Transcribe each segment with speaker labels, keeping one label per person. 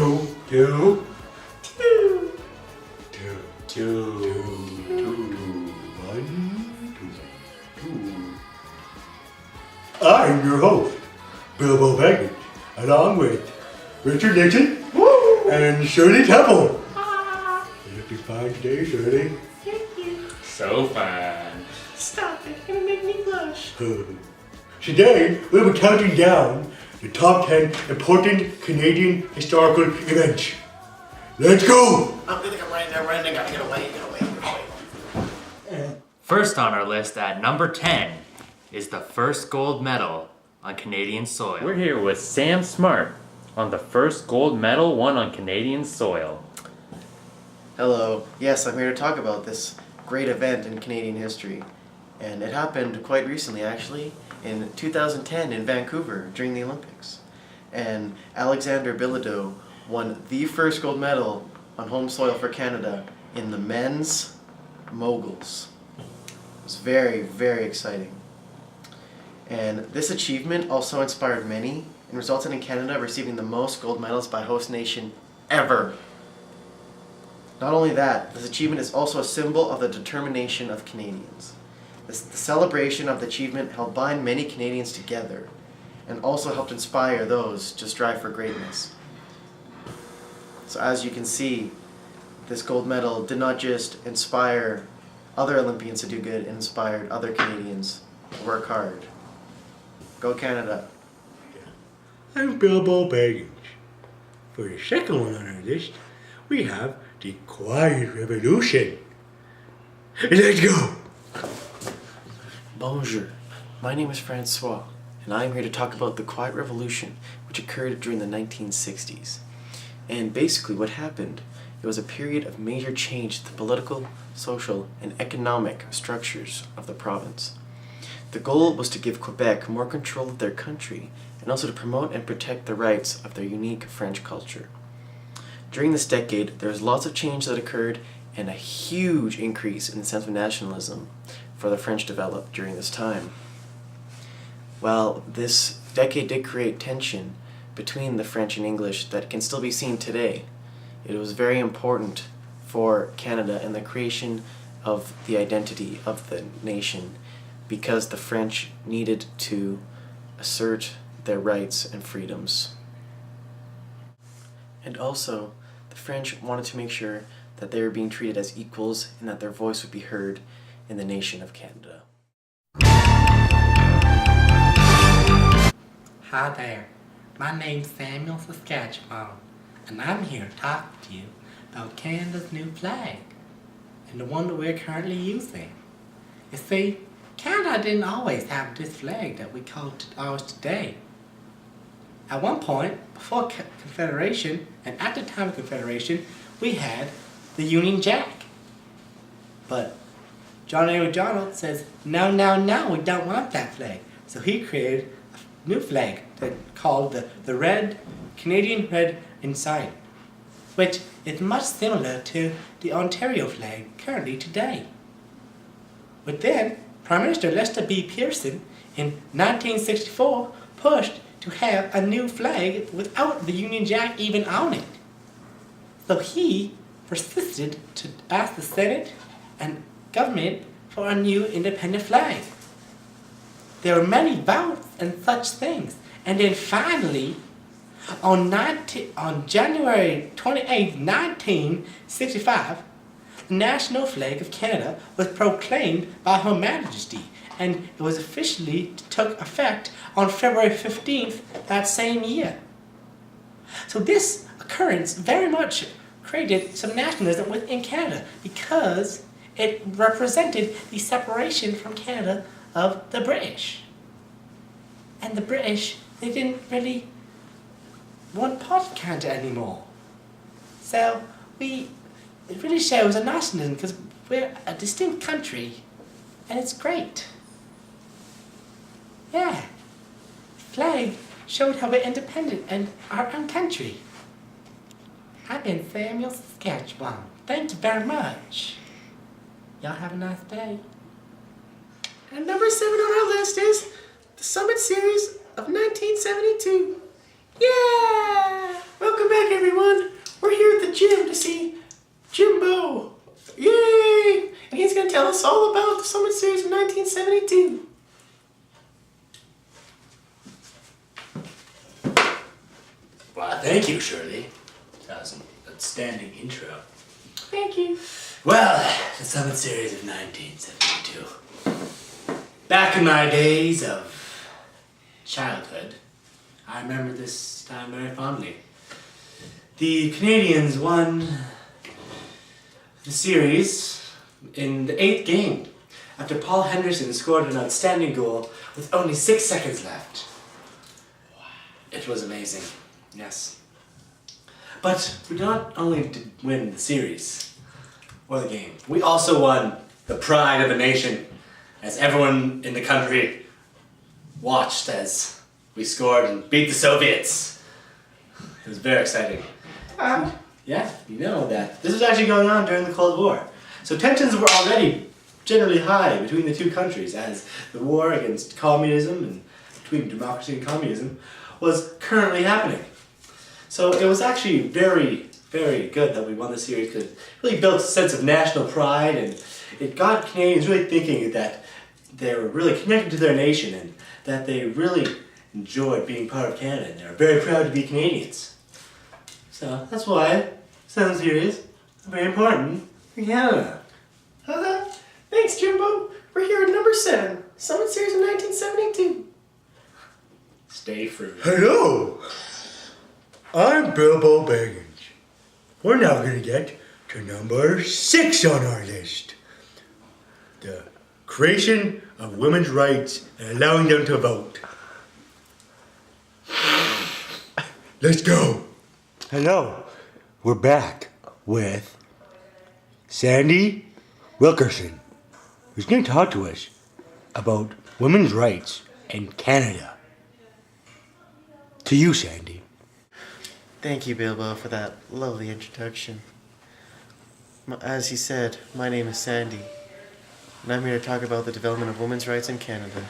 Speaker 1: two. One, two. I'm your host, Bilbo Baggins, along with Richard Nixon and Shirley Temple. You looking fine today, Shirley?
Speaker 2: Thank you.
Speaker 3: So fine.
Speaker 2: Stop it. You're gonna make me blush.
Speaker 1: Today, we'll be counting down the top 10 important Canadian historical events. Let's go!
Speaker 2: I'm running. Gotta get away.
Speaker 3: First on our list at number 10 is the first gold medal on Canadian soil. We're here with Sam Smart on the first gold medal won on Canadian soil.
Speaker 4: Hello. Yes, I'm here to talk about this great event in Canadian history. And it happened quite recently, actually, in 2010 in Vancouver during the Olympics. And Alexander Bilodeau won the first gold medal on home soil for Canada in the men's moguls. It was very, very exciting. And this achievement also inspired many and resulted in Canada receiving the most gold medals by host nation ever. Not only that, this achievement is also a symbol of the determination of Canadians. The celebration of the achievement helped bind many Canadians together and also helped inspire those to strive for greatness. So as you can see, this gold medal did not just inspire other Olympians to do good, it inspired other Canadians to work hard. Go Canada.
Speaker 1: I'm Bilbo Baggins. For the second one on our list, we have the Quiet Revolution. Let's go!
Speaker 4: Bonjour, my name is Francois, and I am here to talk about the Quiet Revolution, which occurred during the 1960s. And basically what happened, it was a period of major change to the political, social, and economic structures of the province. The goal was to give Quebec more control of their country, and also to promote and protect the rights of their unique French culture. During this decade, there was lots of change that occurred, and a huge increase in the sense of nationalism for the French developed during this time. Well, this decade did create tension between the French and English that can still be seen today. It was very important for Canada and the creation of the identity of the nation because the French needed to assert their rights and freedoms. And also, the French wanted to make sure that they were being treated as equals and that their voice would be heard in the nation of Canada.
Speaker 2: Hi there. My name's Samuel Saskatchewan, and I'm here to talk to you about Canada's new flag, and the one that we're currently using. You see, Canada didn't always have this flag that we call ours today. At one point, before Confederation, and at the time of Confederation, we had the Union Jack. But John A. Macdonald says, no, we don't want that flag. So he created a new flag that called the red, Canadian red ensign, which is much similar to the Ontario flag currently today. But then, Prime Minister Lester B. Pearson in 1964 pushed to have a new flag without the Union Jack even on it. So he persisted to ask the Senate and government for a new independent flag. There were many votes and such things. And then finally, on January 28, 1965, the national flag of Canada was proclaimed by Her Majesty, and it was officially took effect on February 15th that same year. So this occurrence very much created some nationalism within Canada because it represented the separation from Canada of the British. And the British, they didn't really want part of Canada anymore. So it really shows a nationalism because we're a distinct country and it's great. Yeah. Flag showed how we're independent and our own country. I've been Samuel Saskatchewan. Thank you very much. Y'all have a nice day. And number 7 on our list is the Summit Series of 1972. Yeah! Welcome back, everyone.
Speaker 4: 1972.
Speaker 1: Well, thank you, Shirley. That was an outstanding intro.
Speaker 4: Thank you.
Speaker 1: Well, the Summit Series of 1972. Back in my days of childhood, I remember this time very fondly. The Canadians won the series in the 8th game after Paul Henderson scored an outstanding goal with only 6 seconds left. It was amazing, yes. But we not only did win the series or the game, we also won the pride of the nation, as everyone in the country watched as we scored and beat the Soviets. It was very exciting. Yeah, you know that. This was actually going on during the Cold War. So tensions were already generally high between the two countries, as the war against communism and between democracy and communism was currently happening. So it was actually very, very good that we won the series, because it really built a sense of national pride, and it got Canadians really thinking that they were really connected to their nation and that they really enjoyed being part of Canada, and they were very proud to be Canadians. So that's why Summit Series is very important for Canada.
Speaker 4: Thanks, Jimbo. We're here at number 7, Summit Series of 1972.
Speaker 1: Stay fruity.
Speaker 5: Hello, I'm Bilbo Baggins. We're now going to get to number 6 on our list. The creation of women's rights and allowing them to vote. Let's go. Hello, we're back with Sandy Wilkerson, who's going to talk to us about women's rights in Canada. To you, Sandy.
Speaker 4: Thank you, Bilbo, for that lovely introduction. As he said, my name is Sandy, and I'm here to talk about the development of women's rights in Canada.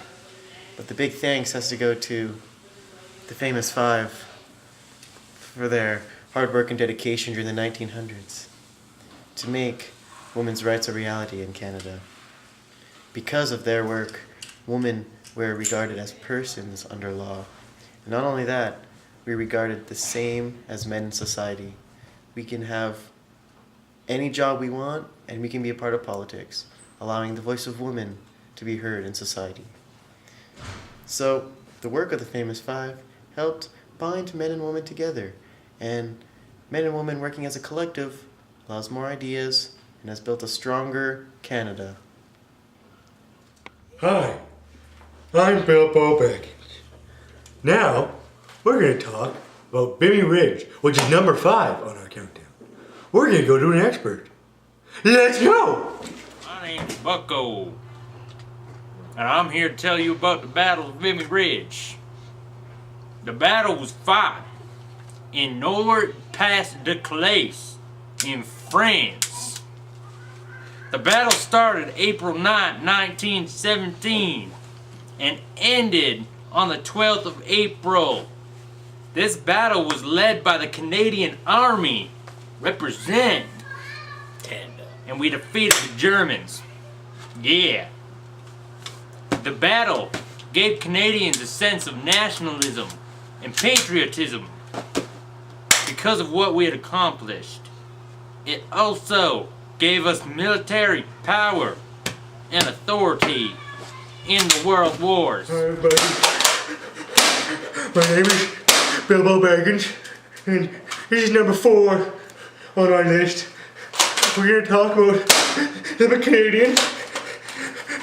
Speaker 4: But the big thanks has to go to the famous 5 for their hard work and dedication during the 1900s to make women's rights a reality in Canada. Because of their work, women were regarded as persons under law. And not only that, we regarded the same as men in society. We can have any job we want, and we can be a part of politics, allowing the voice of women to be heard in society. So, the work of the famous 5 helped bind men and women together, and men and women working as a collective allows more ideas and has built a stronger Canada.
Speaker 5: Hi, I'm Bilbo Baggins. Now, we're going to talk about Vimy Ridge, which is number 5 on our countdown. We're going to go to an expert. Let's go!
Speaker 6: My name's Bucko, and I'm here to tell you about the Battle of Vimy Ridge. The battle was fought in Nord-Pas-de-Calais in France. The battle started April 9, 1917 and ended on the 12th of April. This battle was led by the Canadian Army, represent Canada, and we defeated the Germans. Yeah. The battle gave Canadians a sense of nationalism and patriotism because of what we had accomplished. It also gave us military power and authority in the world wars.
Speaker 5: Hi, everybody. My name is Bilbo Baggins, and this is number 4 on our list. We're going to talk about the Canadian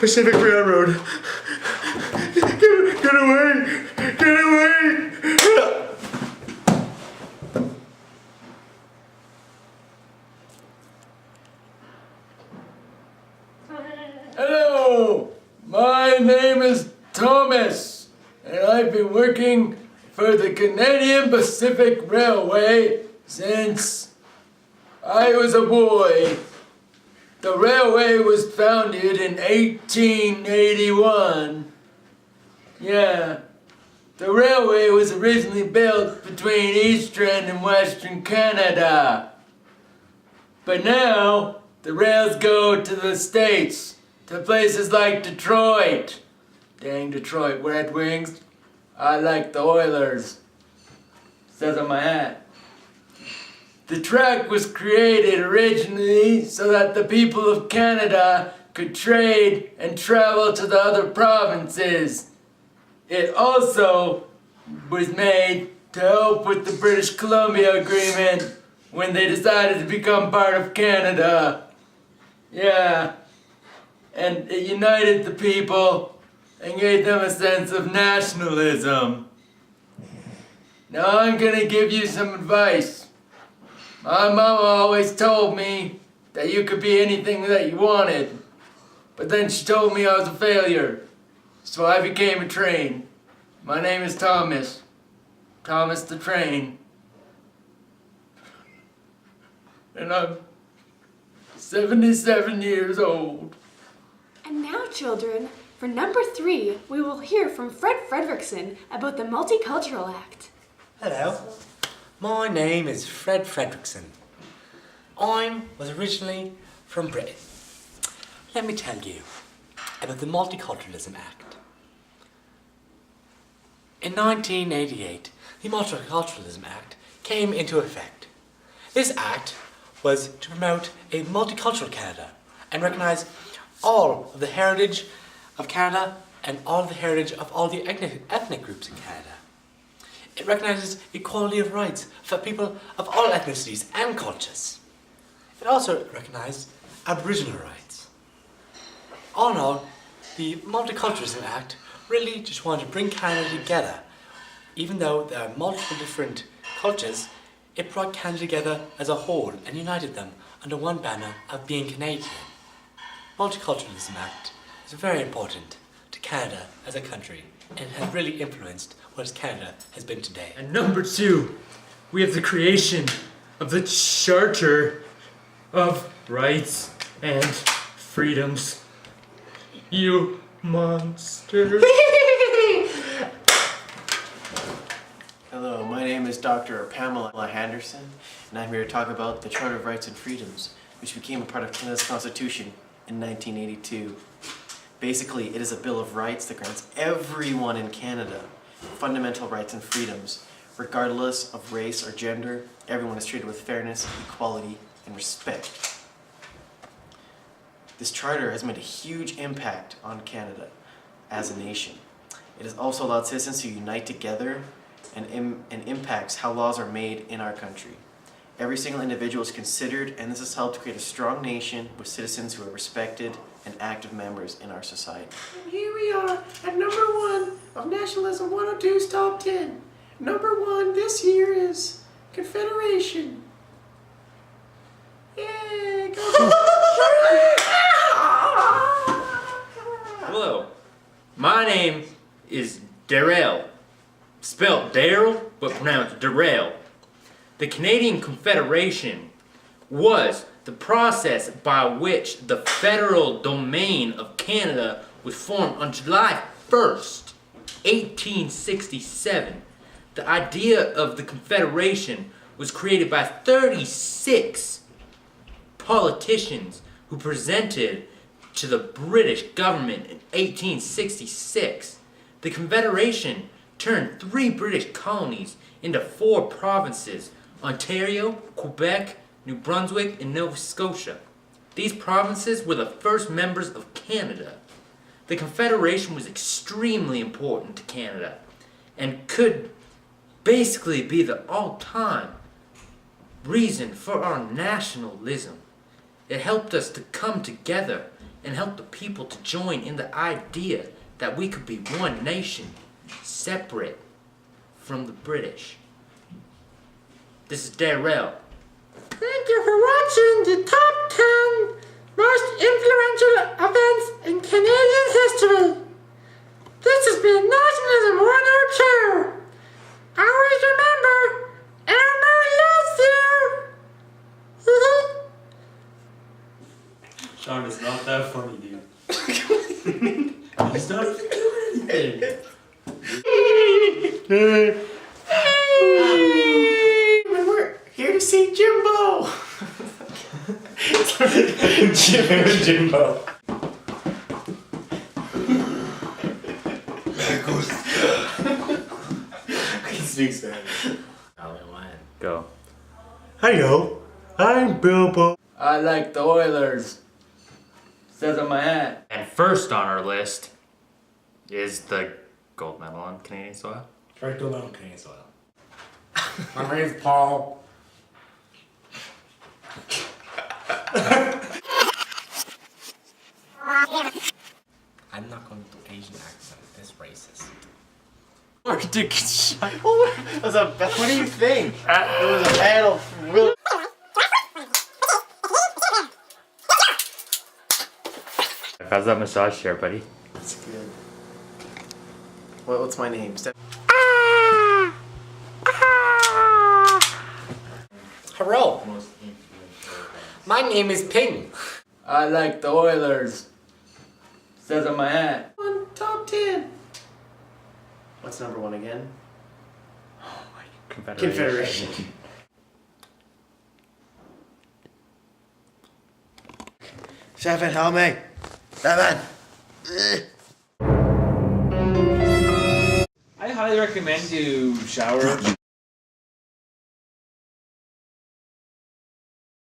Speaker 5: Pacific Railroad. Get away! Get away!
Speaker 7: Hello, my name is Thomas, and I've been working for the Canadian Pacific Railway since I was a boy. The railway was founded in 1881. Yeah, the railway was originally built between Eastern and Western Canada. But now, the rails go to the States to places like Detroit. Dang Detroit Red Wings. I like the Oilers. Says on my hat. The track was created originally so that the people of Canada could trade and travel to the other provinces. It also was made to help with the British Columbia Agreement when they decided to become part of Canada. Yeah. And it united the people and gave them a sense of nationalism. Now I'm gonna give you some advice. My mama always told me that you could be anything that you wanted. But then she told me I was a failure. So I became a train. My name is Thomas. Thomas the Train. And I'm 77 years old.
Speaker 8: And now, children, for number 3, we will hear from Fred Fredrickson about the Multicultural Act.
Speaker 2: Hello, my name is Fred Fredrickson. I was originally from Britain. Let me tell you about the Multiculturalism Act. In 1988, the Multiculturalism Act came into effect. This act was to promote a multicultural Canada and recognize all of the heritage of Canada and all of the heritage of all the ethnic groups in Canada. It recognizes equality of rights for people of all ethnicities and cultures. It also recognized Aboriginal rights. All in all, the Multiculturalism Act really just wanted to bring Canada together. Even though there are multiple different cultures, it brought Canada together as a whole and united them under one banner of being Canadian. Multiculturalism Act is very important to Canada as a country and has really influenced what Canada has been today.
Speaker 6: And number 2, we have the creation of the Charter of Rights and Freedoms. You monster.
Speaker 4: Hello, my name is Dr. Pamela Henderson, and I'm here to talk about the Charter of Rights and Freedoms, which became a part of Canada's Constitution in 1982. Basically, it is a Bill of Rights that grants everyone in Canada fundamental rights and freedoms. Regardless of race or gender, everyone is treated with fairness, equality, and respect. This charter has made a huge impact on Canada as a nation. It has also allowed citizens to unite together and impacts how laws are made in our country. Every single individual is considered, and this has helped create a strong nation with citizens who are respected and active members in our society.
Speaker 9: And here we are at number 1 of Nationalism 102's Top 10. Number 1 this year is Confederation. Yeah, go.
Speaker 6: Hello, my name is Darrell. Spelled Daryl, but pronounced Darrell. The Canadian Confederation was the process by which the federal domain of Canada was formed on July 1st, 1867. The idea of the Confederation was created by 36 politicians who presented to the British government in 1866. The Confederation turned 3 British colonies into 4 provinces: Ontario, Quebec, New Brunswick, and Nova Scotia. These provinces were the first members of Canada. The Confederation was extremely important to Canada and could basically be the all-time reason for our nationalism. It helped us to come together and help the people to join in the idea that we could be one nation, separate from the British. This is Darrell.
Speaker 2: Thank you for watching the top 10 most influential events in Canadian history. This has been Nationalism 102. Always remember, Elmer loves you.
Speaker 3: Sean, it's not that funny, dude. He's not even doing anything.
Speaker 9: And we're here to see Jimbo.
Speaker 3: Jimbo.
Speaker 1: speak Spanish.
Speaker 3: Go.
Speaker 5: Hello, I'm Bilbo.
Speaker 7: I like the Oilers. Says on my hat.
Speaker 3: And first on our list is the gold medal on Canadian soil.
Speaker 2: First gold medal Canadian soil. My name's Paul. I'm not going to do Asian accent. That's racist.
Speaker 6: Arctic shot.
Speaker 4: What do you think? It was a battle. Really.
Speaker 3: How's that massage chair, buddy?
Speaker 4: That's good. What's my name?
Speaker 2: Hello. My name is Ping.
Speaker 7: I like the Oilers. Says on my hat.
Speaker 9: One top 10.
Speaker 4: What's number one again?
Speaker 3: Confederation.
Speaker 4: Seven, help me. Seven.
Speaker 6: I highly recommend you shower